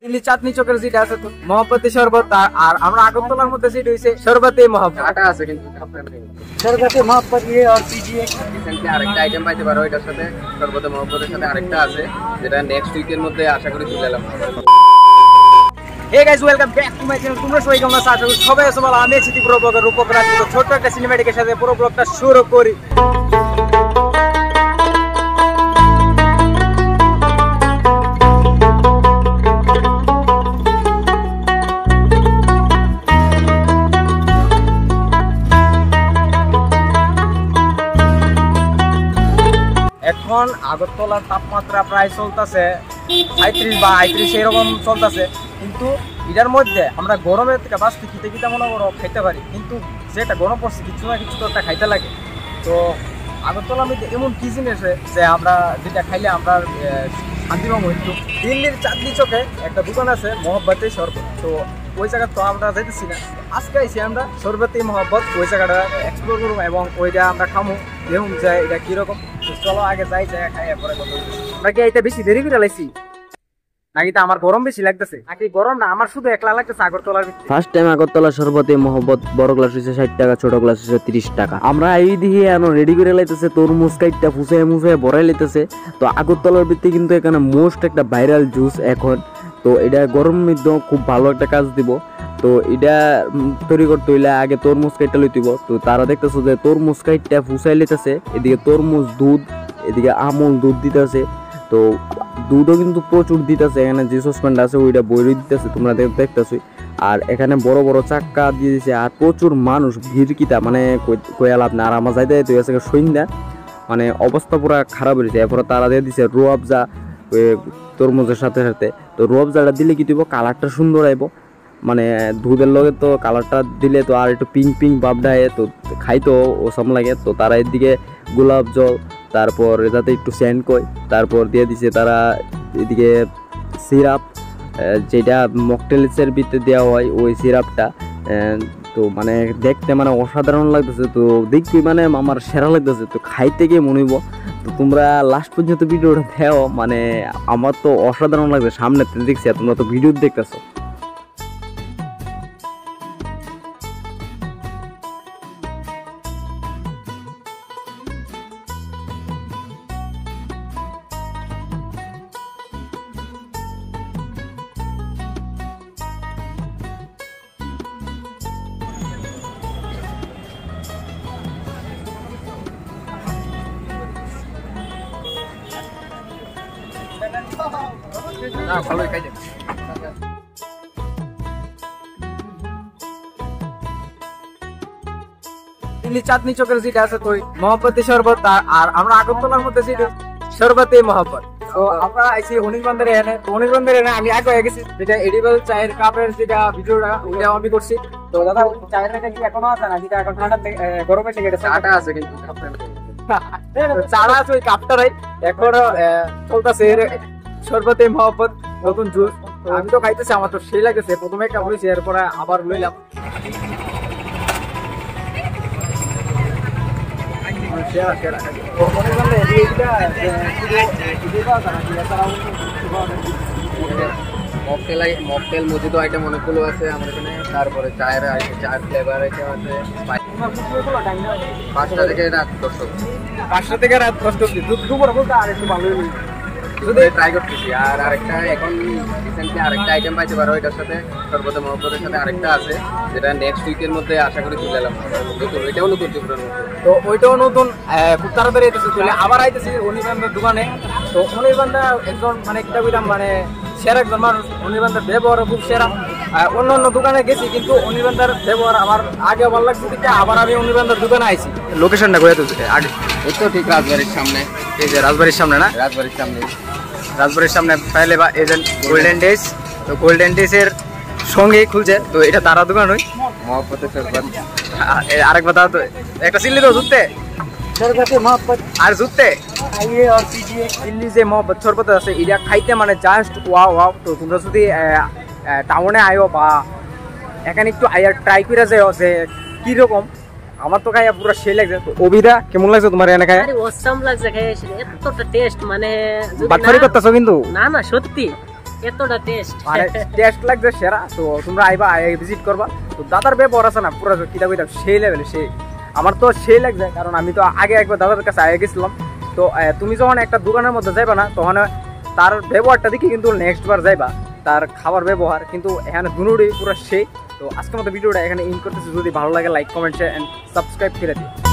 দিল্লি চাঁদনি চকের যেটা আছে তো মহব্বতী শরবত আর আমরা আগরতলার মধ্যে যেটা হইছে শরবতে মহব্বত আটা আছে কিন্তু আপনার নেই শরবতে মহব্বত ये और पीजिए রিসেন্টলি আরেকটা আইটেম পাইতে পারো এটার সাথে শরবতে মহব্বতের সাথে আরেকটা আছে যেটা নেক্সট উইকের মধ্যে আশা করি তুলে এলাম। Hey guys, welcome back to my channel. তোমরা সবাই কেমন আছো? সবাই আছো ভালো। আমি আছি পুরো ব্লগার রূপক রাজ। তো ছোট একটা সিনেম্যাটিকের সাথে পুরো ব্লগটা শুরু করি। এখন আগরতলার তাপমাত্রা প্রায় চলতেছে ৩৭ বা ৩৮ এরকম চলতেছে, কিন্তু এটার মধ্যে আমরা গরমের থেকে বাঁচতে খেতে খেতে মনে করো খাইতে পারি, কিন্তু যেটা গরম পড়ছে কিছু না কিছু তো একটা খাইতে লাগে। তো আগরতলার মধ্যে এমন কি জিনিস যে আমরা যেটা খাইলে আমরা শান্তি পাবো। একটু দিল্লির চাঁদনি চকে একটা দোকান আছে মহব্বতে শরবত, তো ওই জায়গা তো আমরা যাইতেছি না, আজকে আইসি আমরা শরবতে মহব্বত ওই জায়গাটা এক্সপ্লোর করবো এবং ওইটা আমরা খামো দেখুন যে এটা কিরকম। চলো আগে যাই জায়গা খাই এরপরে আমরা কি এটা বেশি দেরি করে লাইছি নাকি আমার গরম বেশি লাগতেছে নাকি গরম না আমার শুধু একলা লাগতেছে আগরতলার ভিতরে। ফার্স্ট টাইম আগরতলা শরবতে মহব্বত বড় গ্লাস হইছে 60 টাকা, ছোট গ্লাস হইছে 30 টাকা। আমরা এই দিকে এনো রেডি করে লাইতেছে তরমুজ কাইটটা ফুসায় মুসায় ভরাই লাইতেছে। তো আগরতলার ভিতরে কিন্তু এখানে মোস্ট একটা ভাইরাল জুস এখন, তো এটা গরম মধ্যে খুব ভালো একটা কাজ দিব। তো এটা তৈরি করতে হইলে আগে তরমুজ কাইটটা লইতেইব। তো তারা দেখতেছো যে তরমুজ কাইটটা ফুসাই লাইতেছে, এদিকে তরমুজ দুধ, এদিকে আমুল দুধ দিতেছে। তো দুধও কিন্তু প্রচুর দিতেছে, এখানে যে সসপ্যানটা আছে ওইটা বইরে দিতেছে তোমরা দেখতেছো। আর এখানে বড় বড় চাক্কা দিয়ে দিয়েছে আর প্রচুর মানুষ ভিড় কিতা মানে কয়া লাভ না। আর আমার যাইতে যাইতে হয়েছে সন্ধ্যা, মানে অবস্থা পুরো খারাপ হয়েছে। এরপরে তারা দিয়ে দিছে রুয়াবজা তরমুজের সাথে সাথে। তো রুয়াবজাটা দিলে কি দিব কালারটা সুন্দর আইব, মানে দুধের লগে তো কালারটা দিলে তো আর একটু পিঙ্ক পিঙ্ক ভাবটা তো খাইতো ওসম লাগে। তো তারা এদিকে গোলাপ জল, তারপর যাতে একটু স্যান্ড কই, তারপর দিয়ে দিছে তারা এদিকে সিরাপ, যেটা মকটেলসের ভিতরে দেওয়া হয় ওই সিরাপটা। তো মানে দেখতে মানে অসাধারণ লাগতেছে, তো দেখবি মানে আমার সেরা লাগতেছে। তো খাইতে গিয়ে মনে হইব। তো তোমরা লাস্ট পর্যন্ত ভিডিওটা দেখো, মানে আমার তো অসাধারণ লাগছে, সামনে দেখছি আর তোমরা তো ভিডিও দেখতেছো। ভালোই খাই যায়। দিল্লি চাঁদনি চকের যেটা আছে তো মহব্বতী শরবত আর আমরা আগরতলার মধ্যে যেটা শরবতে মহব্বত। তো আমরা আইসি হনিরবন্দরে এনে, তো হনিরবন্দরে এনে আমি আগে হয়ে গেছি যেটা এডিবল চায়ের কাপের যেটা ভিডিওটা ওইটা আমি করছি। তো দাদা চায়ের টাকা কি এখনো আছে না, যেটা এখন ঠান্ডা গরমে থেকে গেছে? আটা আছে কিন্তু আপনার নেই। চারা আছে ওই কাপটারাই এখনো চলতেছে শরবতে মহব্বত নতুন জুস। আমি তো খাইতেছি, আমার তো সেই লাগতেছে। প্রথমে একটা বলেছি, এরপরে আবার লইলাম। মকটেল মজিদো আইটেম অনেকগুলো আছে আমার এখানে, তারপরে চায়ের চায়ের ফ্লেভার আইটেম আছে। 5টা থেকে রাত 10টা, 5টা থেকে রাত 10টা অবধি দুপুর বলতে আর একটু ভালোই যদি ট্রাই করতেছি। আর আরেকটা এখন রিসেন্টলি আরেকটা আইটেম পাইতে পারো এটার সাথে শরবতে মহব্বতের সাথে আরেকটা আছে যেটা নেক্সট উইকের মধ্যে আশা করি তুলে এলাম। এটাও নতুন ত্রিপুরার মধ্যে, তো ওইটাও নতুন খুব তাড়াতাড়ি আইতেছে চলে। আবার আইতেছি অনির্বাণের দোকানে। তো অনির্বাণটা একজন মানে কিটা বললাম মানে সেরা একজন মানুষ। অনির্বাণের ব্যবহার খুব সেরা। অন্য অন্য দোকানে গেছি কিন্তু অনির্বাণের ব্যবহার আমার আগে ভালো লাগছে, আবার আমি অনির্বাণের দোকানে আইছি। লোকেশনটা কোথায় তো আগে এই তো ঠিক রাজবাড়ির সামনে, এই যে রাজবাড়ির সামনে না, রাজবাড়ির সামনে রাজবাড়ির সামনে পাইলে বা এজেন্ট গোল্ডেন ডেজ। তো গোল্ডেন ডেজের সঙ্গেই খুলছে, তো এটা তারা দোকান ওই মহব্বতের শরবত। আরেক কথা তো একটা চিল্লি তো জুততে আর জুততে দিল্লি যে মহব্বত শরবত আছে এটা খাইতে মানে জাস্ট ওয়াও ওয়াও। তো তোমরা যদি টাউনে আয়ো বা এখানে একটু আয়ার ট্রাই করে যাও যে কিরকম, আমার তো খাইয়া পুরো সেই লাগছে। তো অভিদা কেমন লাগছে তোমার এনে খাইয়া? অসাম লাগছে খাইয়া, এতটা টেস্ট মানে বাটপারি করতেছো কিন্তু। না না সত্যি এতটা টেস্ট মানে টেস্ট লাগছে সেরা। তো তোমরা আইবা ভিজিট করবা। তো দাদার ব্যবহার আছে না পুরো কিতা কইতাম সেই লেভেলে, সেই আমার তো সেই লাগছে, কারণ আমি তো আগে একবার দাদার কাছে আগে গেছিলাম। তো তুমি যখন একটা দোকানের মধ্যে যাইবা না তখন তার ব্যবহারটা দেখি কিন্তু নেক্সট বার যাইবা, তার খাবার ব্যবহার কিন্তু এখানে দুটোই পুরো সেই। তো আজকের মতো ভিডিওটা এখানে ইন করতেছি, যদি ভালো লাগে like comment share and subscribe করে দিও।